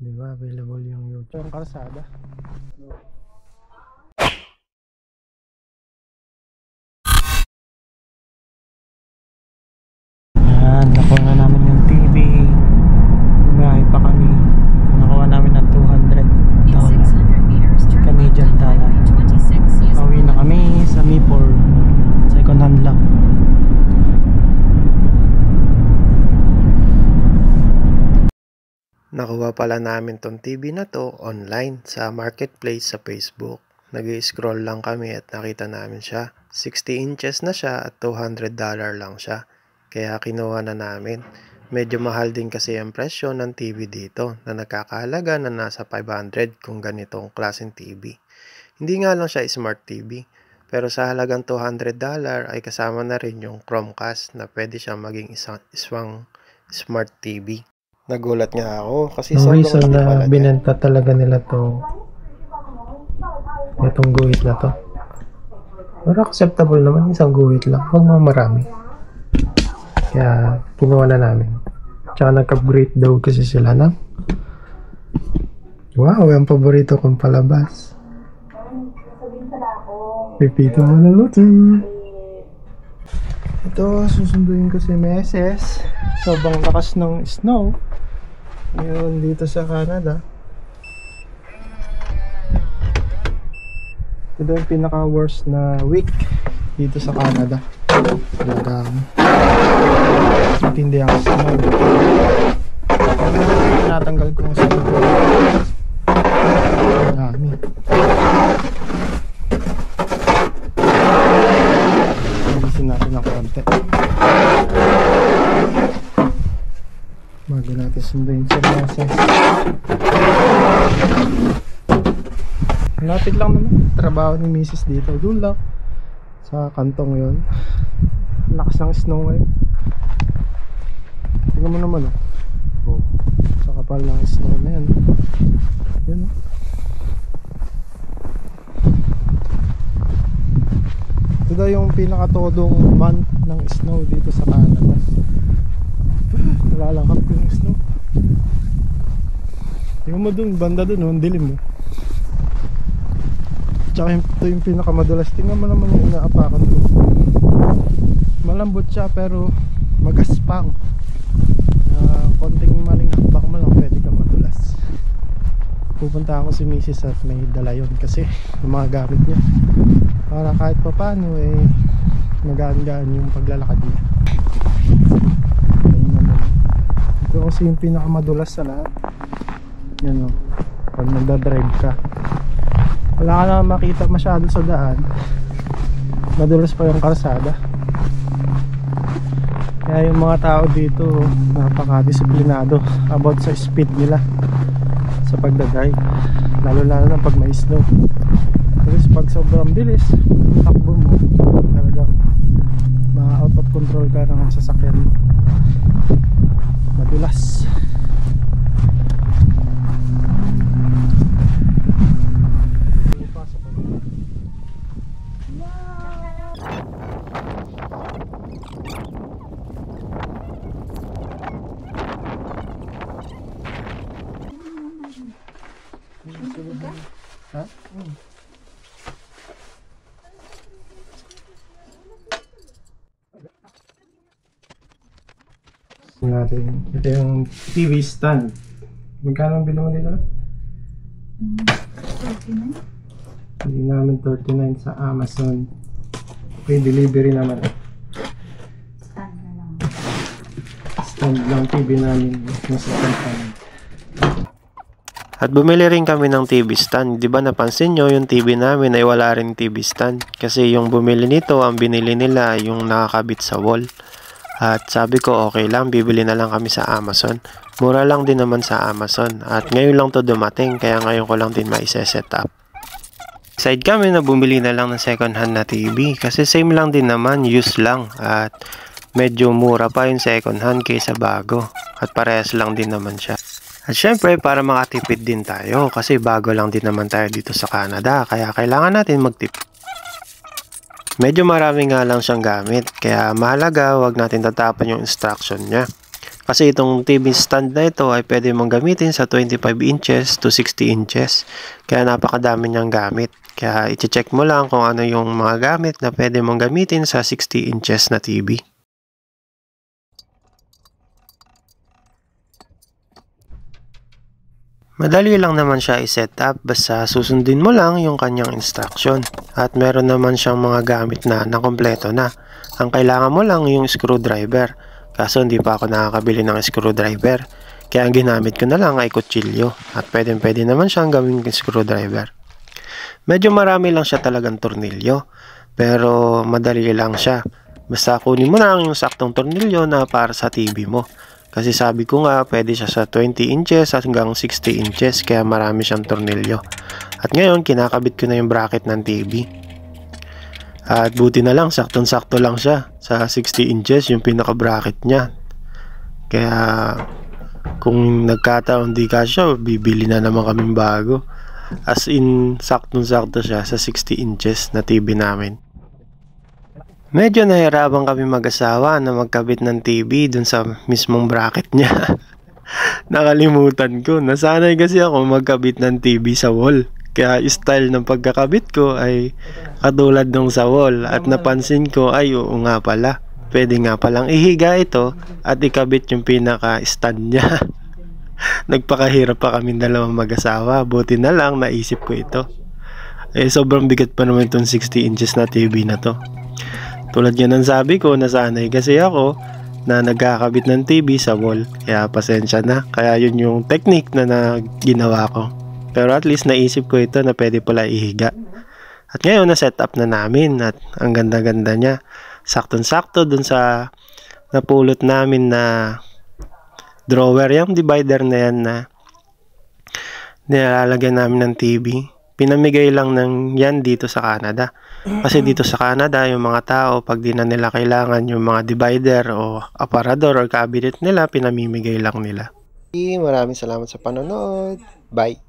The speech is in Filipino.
Di ba? Available yung YouTube. Ang kalsada. Yan, nakuha na namin yung TV. Bumahay pa kami. Nakuha namin ng $200. Canadian dollar. Pauwi na kami sa Mayport. Second hand lang. Nakuha pala namin tong TV na to online sa marketplace sa Facebook. Nag-scroll lang kami at nakita namin siya. 60 inches na siya at $200 lang siya. Kaya kinuha na namin. Medyo mahal din kasi ang presyo ng TV dito na nagkakahalaga na nasa 500 kung ganitong klaseng TV. Hindi nga lang siya smart TV. Pero sa halagang $200 ay kasama na rin yung Chromecast na pwede siya maging isang smart TV. Nagulat nga ako kasi Ang reason hindi na pala binenta talaga nila to, itong guhit na to. Pero acceptable naman, isang guhit lang. Huwag mga marami. Kaya kinuha na namin. Tsaka nag-upgrade daw kasi sila na. Wow, yung paborito kong palabas. Pipito mo na luto. Ito, susunduin ko si Meses. Sobrang lakas ng snow ngayon dito sa Canada. Ito yung pinaka-worst na week dito sa Canada. Talagang matindi ang snow. Tinatanggal ko ang snow. Dami. Bilisin natin ng konti bago natin sunduin sa Meses. Lapit lang naman trabaho ni Mrs. dito. Doon lang sa kantong yon. Lakas ng snow ngayon. Tingnan mo naman oh. Sa kapal ng snow na yan. Yan oh. Ito daw yung pinakatodong month ng snow dito sa Canada. Nalalanghap ko yung snow. Tingnan mo dun, banda dun, ang dilim Tsaka ito yung pinakamadulas. Tingnan mo naman yung inaapakan ko. Malambot siya pero magaspang. Konting maling hakbak mo lang pwede ka madulas. Pupunta ako si Mrs. at may dala yun kasi yung mga gamit niya para kahit pa paano magaan-gaan yung paglalakad niya. Ito kasi yung pinakamadulas sa lahat. Yan o, pag nagdadrive ka wala ka na makita masyado sa daan, madulas pa yung kalsada. Kaya yung mga tao dito napaka-disiplinado about sa speed nila sa pagdadrive, lalo na pag may snow. Kasi pag sobrang bilis takbo mo, talagang ma-out of control ka ng sasakyan mo. Madulas. Ha? Natin. Ito yung TV stand. Magkano ang bilhin mo dito? 39. Hindi namin 39 sa Amazon. Okay, delivery naman. Stand na lang. Stand lang TV namin. Nasa stand. At bumili rin kami ng TV stand. Di ba napansin nyo yung TV namin ay wala rin TV stand. Kasi yung bumili nito, ang binili nila yung nakakabit sa wall. At sabi ko okay lang, bibili na lang kami sa Amazon. Mura lang din naman sa Amazon. At ngayon lang to dumating, kaya ngayon ko lang din ma-set up. Decide kami na bumili na lang ng second hand na TV. Kasi same lang din naman, used lang. At medyo mura pa yung second hand kaysa bago. At parehas lang din naman siya. At syempre para makatipid din tayo. Kasi bago lang din naman tayo dito sa Canada. Kaya kailangan natin magtipid. Medyo marami nga lang siyang gamit, kaya mahalaga wag natin tatapan yung instruction niya. Kasi itong TV stand na ito ay pwede mong gamitin sa 25 inches to 60 inches. Kaya napakadami niyang gamit. Kaya i-check mo lang kung ano yung mga gamit na pwede mong gamitin sa 60 inches na TV. Madali lang naman siya i-set up basta susundin mo lang yung kanyang instruction. At meron naman siyang mga gamit na nakompleto na. Ang kailangan mo lang yung screwdriver. Kaso hindi pa ako nakakabili ng screwdriver. Kaya ang ginamit ko na lang ay kutsilyo. At pwede naman siyang gawing screwdriver. Medyo marami lang siya talagang tornilyo. Pero madali lang siya. Basta kunin mo lang yung saktong tornilyo na para sa TV mo. Kasi sabi ko nga, pwede siya sa 20 inches hanggang 60 inches, kaya marami siyang tornilyo. At ngayon, kinakabit ko na yung bracket ng TV. At buti na lang, saktong-sakto lang siya. Sa 60 inches, yung pinaka-bracket niya. Kaya, kung nagkataon di kasya, bibili na naman kaming bago. As in, saktong-sakto siya sa 60 inches na TV namin. Medyo nahirapan kami mag-asawa na magkabit ng TV dun sa mismong bracket niya. Nakalimutan ko. Nasanay kasi ako magkabit ng TV sa wall. Kaya style ng pagkakabit ko ay katulad nung sa wall. At napansin ko ay oo nga pala. Pwede nga palang ihiga ito at ikabit yung pinaka-stand niya. Nagpakahirap pa kami dalawang mag-asawa. Buti na lang naisip ko ito. Sobrang bigat pa naman itong 60 inches na TV na to. Tulad yan ang sabi ko, nasanay kasi ako na nagkakabit ng TV sa wall. Kaya pasensya na. Kaya yun yung technique na ginawa ko. Pero at least naisip ko ito na pwede pala ihiga. At ngayon na set up na namin at ang ganda-ganda niya. Saktong-sakto dun sa napulot namin na drawer. Yung divider na yan na nilalagyan namin ng TV. Pinamigay lang ng yan dito sa Canada. Kasi dito sa Canada, yung mga tao, pag di na nila kailangan yung mga divider o aparador or cabinet nila, pinamimigay lang nila. Maraming salamat sa panonood. Bye!